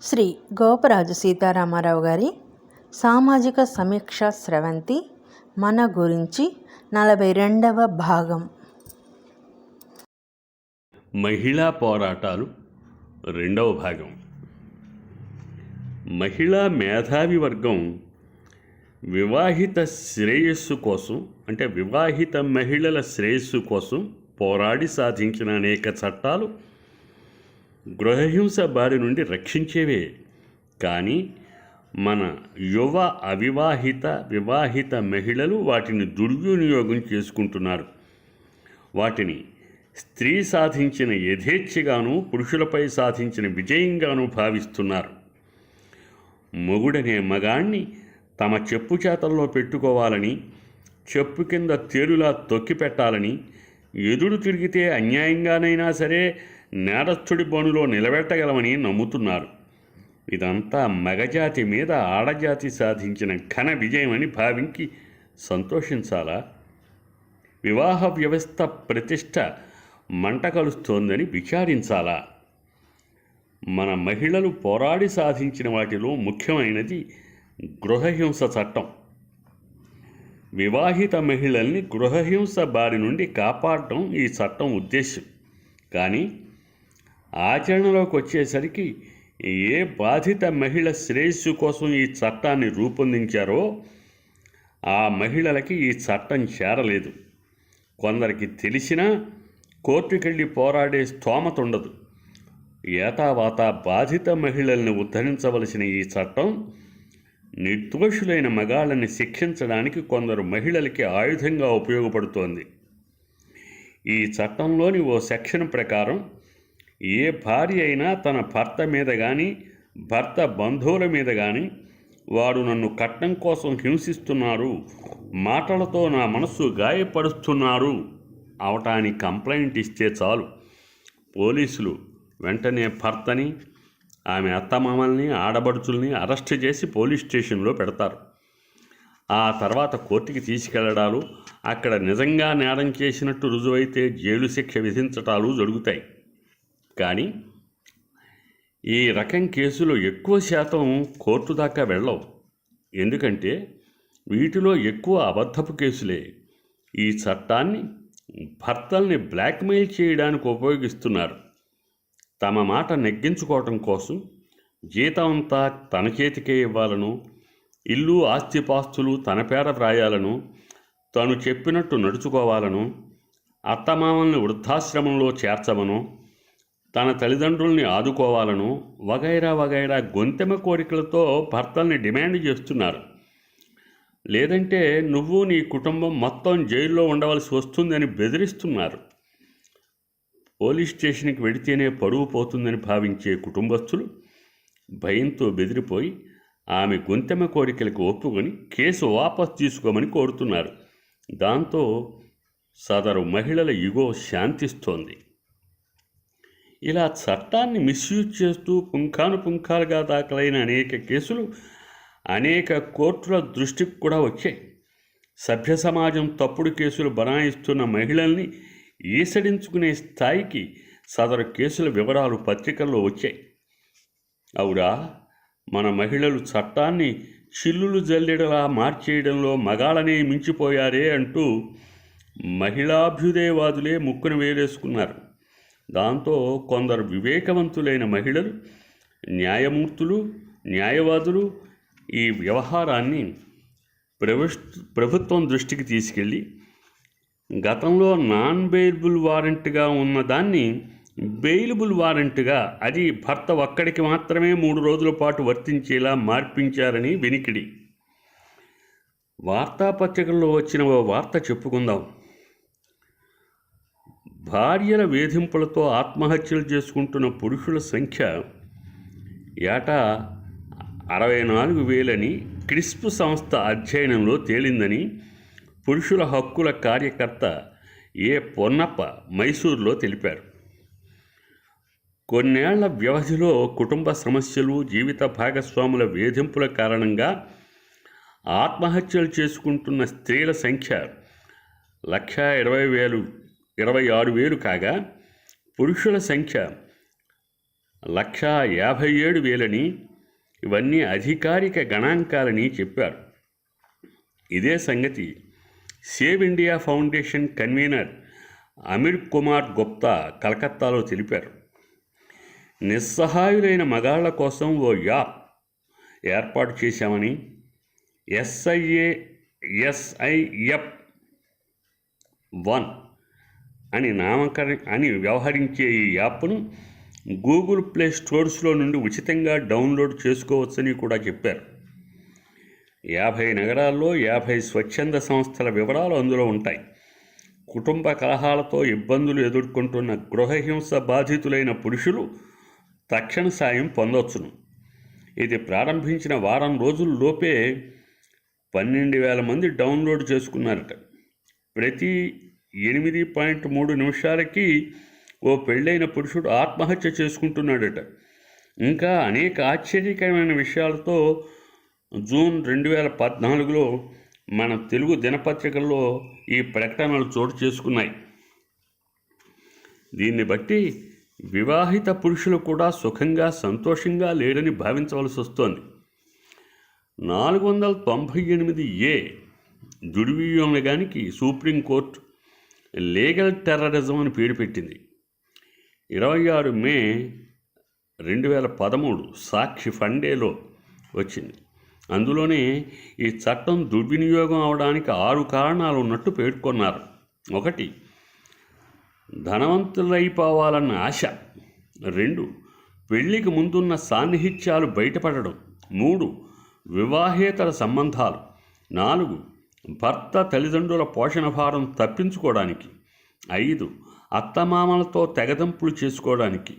శ్రీ గోపరాజు సీతారామారావు గారి సామాజిక సమీక్ష స్రవంతి మన గురించి 42వ భాగం. మహిళా పోరాటాలు 2వ భాగం. మహిళా మేధావి వర్గం వివాహిత శ్రేయస్సు కోసం, అంటే వివాహిత మహిళల శ్రేయస్సు కోసం పోరాడి సాధించిన అనేక చట్టాలు గృహహింస బారి నుండి రక్షించేవే. కానీ మన యువ వివాహిత మహిళలు వాటిని దుర్వినియోగం చేసుకుంటున్నారు. వాటిని స్త్రీ సాధించిన యథేచ్ఛగాను, పురుషులపై సాధించిన విజయంగాను భావిస్తున్నారు. మొగుడనే మగాణ్ణి తమ చెప్పు చేతల్లో పెట్టుకోవాలని, చెప్పు కింద తేలులా తొక్కి పెట్టాలని, ఎదురు తిరిగితే అన్యాయంగానైనా సరే నేరస్థుడి బోనులో నిలబెట్టగలమని నమ్ముతున్నారు. ఇదంతా మగజాతి మీద ఆడజాతి సాధించిన ఘన విజయమని భావించి సంతోషించాలా? వివాహ వ్యవస్థ ప్రతిష్ట మంట కలుస్తోందని విచారించాలా? మన మహిళలు పోరాడి సాధించిన వాటిలో ముఖ్యమైనది గృహహింస చట్టం. వివాహిత మహిళల్ని గృహహింస బారి నుండి కాపాడటం ఈ చట్టం ఉద్దేశం. కానీ ఆచరణలోకి వచ్చేసరికి ఏ బాధిత మహిళ శ్రేయస్సు కోసం ఈ చట్టాన్ని రూపొందించారో ఆ మహిళలకి ఈ చట్టం చేరలేదు. కొందరికి తెలిసినా కోర్టుకెళ్ళి పోరాడే స్తోమత ఉండదు. ఏతావాత బాధిత మహిళల్ని ఉద్ధరించవలసిన ఈ చట్టం నిర్దోషులైన మగాళ్ళని శిక్షించడానికి కొందరు మహిళలకి ఆయుధంగా ఉపయోగపడుతోంది. ఈ చట్టంలోని ఓ సెక్షన్ ప్రకారం ఏ భార్య అయినా తన భర్త మీద కానీ, భర్త బంధువుల మీద కానీ వాడు నన్ను కట్నం కోసం హింసిస్తున్నారు, మాటలతో నా మనస్సు గాయపరుస్తున్నారు అవటానికి కంప్లైంట్ ఇస్తే చాలు, పోలీసులు వెంటనే భర్తని, ఆమె అత్తమామల్ని, ఆడబడుచుల్ని అరెస్ట్ చేసి పోలీస్ స్టేషన్లో పెడతారు. ఆ తర్వాత కోర్టుకి తీసుకెళ్లడాలు, అక్కడ నిజంగా నేరం చేసినట్టు రుజువైతే జైలు శిక్ష విధించటాలు జరుగుతాయి. కానీ ఈ రకం కేసులు ఎక్కువ శాతం కోర్టు దాకా వెళ్ళవు. ఎందుకంటే వీటిలో ఎక్కువ అబద్ధపు కేసులే. ఈ చట్టాన్ని భర్తల్ని బ్లాక్మెయిల్ చేయడానికి ఉపయోగిస్తున్నారు. తమ మాట నెగ్గించుకోవటం కోసం జీతం అంతా తన చేతికే ఇవ్వాలను, ఇల్లు ఆస్తిపాస్తులు తన పేర వ్రాయాలను, తను చెప్పినట్టు నడుచుకోవాలను, అత్తమామల్ని వృద్ధాశ్రమంలో చేర్చమను, తన తల్లిదండ్రుల్ని ఆదుకోవాలను వగైరా గొంతెమ కోరికలతో భర్తల్ని డిమాండ్ చేస్తున్నారు. లేదంటే నువ్వు నీ కుటుంబం మొత్తం జైల్లో ఉండవలసి వస్తుందని బెదిరిస్తున్నారు. పోలీస్ స్టేషన్కి వెడితేనే పరువు పోతుందని భావించే కుటుంబస్తులు భయంతో బెదిరిపోయి ఆమె గొంతెమ కోరికలకు ఒప్పుకొని కేసు వాపసు తీసుకోమని కోరుతున్నారు. దాంతో సదరు మహిళల ఇగో శాంతిస్తోంది. ఇలా చట్టాన్ని మిస్యూజ్ చేస్తూ పుంఖానుపుంఖాలుగా దాఖలైన అనేక కేసులు అనేక కోర్టుల దృష్టికి కూడా వచ్చాయి. సభ్య సమాజం తప్పుడు కేసులు బనాయిస్తున్న మహిళల్ని ఈసడించుకునే స్థాయికి సదరు కేసుల వివరాలు పత్రికల్లో వచ్చాయి. అవురా, మన మహిళలు చట్టాన్ని చిల్లులు జల్లెడలా మార్చేయడంలో మగాళ్ళనే మించిపోయారే అంటూ మహిళాభ్యుదయవాదులే ముక్కున వేలేసుకున్నారు. దాంతో కొందరు వివేకవంతులైన మహిళలు, న్యాయమూర్తులు, న్యాయవాదులు ఈ వ్యవహారాన్ని ప్రభుత్వం దృష్టికి తీసుకెళ్ళి గతంలో నాన్ బెయిలబుల్ వారెంట్గా ఉన్నదాన్ని బెయిలబుల్ వారెంట్గా, అది భర్త ఒక్కడికి మాత్రమే 3 రోజుల పాటు వర్తించేలా మార్పించారని వినికిడి. వార్తాపత్రికల్లో వచ్చిన ఓ వార్త చెప్పుకుందాం. భార్యల వేధింపులతో ఆత్మహత్యలు చేసుకుంటున్న పురుషుల సంఖ్య ఏటా 64,000 క్రిస్ప్ సంస్థ అధ్యయనంలో తేలిందని పురుషుల హక్కుల కార్యకర్త ఏ పొన్నప్ప మైసూరులో తెలిపారు. కొన్నేళ్ల వ్యవధిలో కుటుంబ సమస్యలు, జీవిత భాగస్వాముల వేధింపుల కారణంగా ఆత్మహత్యలు చేసుకుంటున్న స్త్రీల సంఖ్య 1,26,000 కాగా పురుషుల సంఖ్య 1,57,000 ఇవన్నీ అధికారిక గణాంకాలని చెప్పారు. ఇదే సంగతి save India foundation convener Amir Kumar Gupta కలకత్తాలో తెలిపారు. నిస్సహాయులైన మగాళ్ల కోసం ఓ యాప్ ఏర్పాటు చేశామని, SIF1 అని వ్యవహరించే ఈ యాప్ను గూగుల్ ప్లే స్టోర్స్లో నుండి ఉచితంగా డౌన్లోడ్ చేసుకోవచ్చని కూడా చెప్పారు. 50 నగరాల్లో 50 స్వచ్ఛంద సంస్థల వివరాలు అందులో ఉంటాయి. కుటుంబ కలహాలతో ఇబ్బందులు ఎదుర్కొంటున్న గృహహింస బాధితులైన పురుషులు తక్షణ సాయం పొందవచ్చును. ఇది ప్రారంభించిన వారం రోజుల్లోపే 12,000 మంది డౌన్లోడ్ చేసుకున్నారట. ప్రతి 8.3 నిమిషాలకి ఓ పెళ్ళైన పురుషుడు ఆత్మహత్య చేసుకుంటున్నాడట. ఇంకా అనేక ఆశ్చర్యకరమైన విషయాలతో జూన్ 2014లో మన తెలుగు దినపత్రికల్లో ఈ ప్రకటనలు చోటు చేసుకున్నాయి. దీన్ని బట్టి వివాహిత పురుషులు కూడా సుఖంగా సంతోషంగా లేరని భావించవలసి వస్తోంది. 498A దుర్వినియోగానికి సుప్రీంకోర్టు లీగల్ టెర్రరిజం అని పేరు పెట్టింది. 26 మే 2013 సాక్షి ఫండేలో వచ్చింది. అందులోనే ఈ చట్టం దుర్వినియోగం అవడానికి 6 కారణాలు ఉన్నట్టు పేర్కొన్నారు. 1, ధనవంతులైపోవాలన్న ఆశ. 2, పెళ్లికి ముందున్న సాన్నిహిత్యాలు బయటపడడం. 3, వివాహేతర సంబంధాలు. 4, భర్త తల్లిదండ్రుల పోషణ భారం తప్పించుకోవడానికి. 5, అత్తమామలతో తెగదంపులు చేసుకోవడానికి.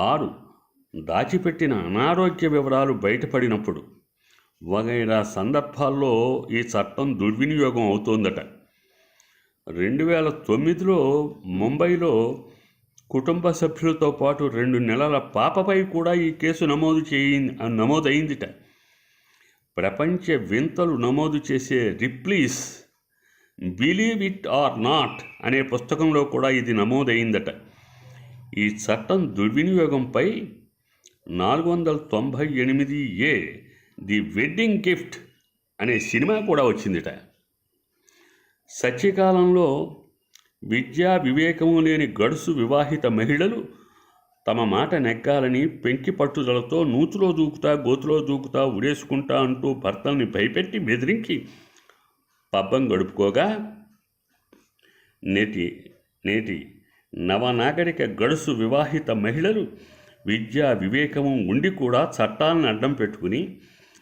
6, దాచిపెట్టిన అనారోగ్య వివరాలు బయటపడినప్పుడు. వగైరా సందర్భాల్లో ఈ చట్టం దుర్వినియోగం అవుతోందట. 2009లో ముంబైలో కుటుంబ సభ్యులతో పాటు 2 నెలల పాపపై కూడా ఈ కేసు నమోదైందిట. ప్రపంచ వింతలు నమోదు చేసే రిప్లీస్ బిలీవ్ ఇట్ ఆర్ నాట్ అనే పుస్తకంలో కూడా ఇది నమోదైందట. ఈ చట్టం దుర్వినియోగంపై 498A ది వెడ్డింగ్ గిఫ్ట్ అనే సినిమా కూడా వచ్చిందిట. సత్యకాలంలో విద్యా వివేకము లేని గడుసు వివాహిత మహిళలు తమ మాట నెగ్గాలని పెంకి పట్టుదలతో నూతులో దూకుతా గోతులో దూకుతా ఉడేసుకుంటా అంటూ భర్తల్ని భయపెట్టి బెదిరించి పబ్బం గడుపుకోగా, నేటి నవనాగరిక గడుసు వివాహిత మహిళలు విద్యా వివేకము ఉండి కూడా చట్టాలను అడ్డం పెట్టుకుని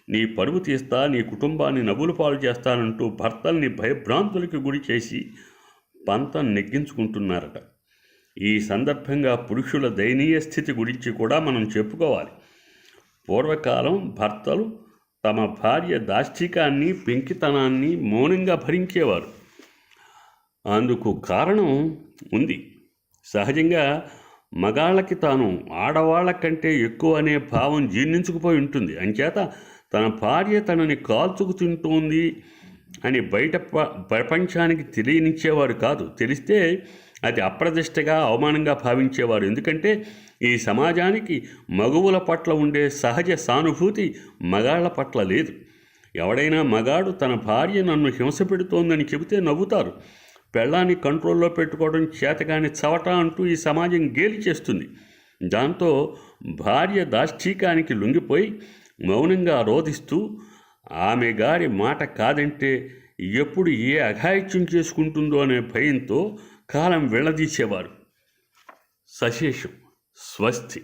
నీ పరువు తీస్తా, నీ కుటుంబాన్ని నవ్వులు పాలు చేస్తానంటూ భర్తల్ని భయభ్రాంతులకి గురి చేసి పంతం నెగ్గించుకుంటున్నారట. ఈ సందర్భంగా పురుషుల దయనీయ స్థితి గురించి కూడా మనం చెప్పుకోవాలి. పూర్వకాలం భర్తలు తమ భార్య దాష్టికాన్ని, పెంకితనాన్ని మౌనంగా భరించేవారు. అందుకు కారణం ఉంది. సహజంగా మగాళ్ళకి తాను ఆడవాళ్ల కంటే ఎక్కువ అనే భావం జీర్ణించుకుపోయి ఉంటుంది. అంచేత తన భార్య తనని కాల్చుకు తింటోంది అని బయట ప్రపంచానికి తెలియనిచ్చేవారు కాదు. తెలిస్తే అది అప్రదిష్టగా, అవమానంగా భావించేవారు. ఎందుకంటే ఈ సమాజానికి మగవుల పట్ల ఉండే సహజ సానుభూతి మగాళ్ల పట్ల లేదు. ఎవడైనా మగాడు తన భార్య నన్ను హింస పెడుతోందని చెబితే నవ్వుతారు. పెళ్ళాన్ని కంట్రోల్లో పెట్టుకోవడం చేతగాని చవట అంటూ ఈ సమాజం గేలి చేస్తుంది. దాంతో భార్య దాష్టీకానికి లొంగిపోయి మౌనంగా రోధిస్తూ ఆమె గారి మాట కాదంటే ఎప్పుడు ఏ అఘాయిత్యం చేసుకుంటుందో అనే భయంతో కాలం వెళ్ళదీసేవారు. సశేషం. స్వస్తి.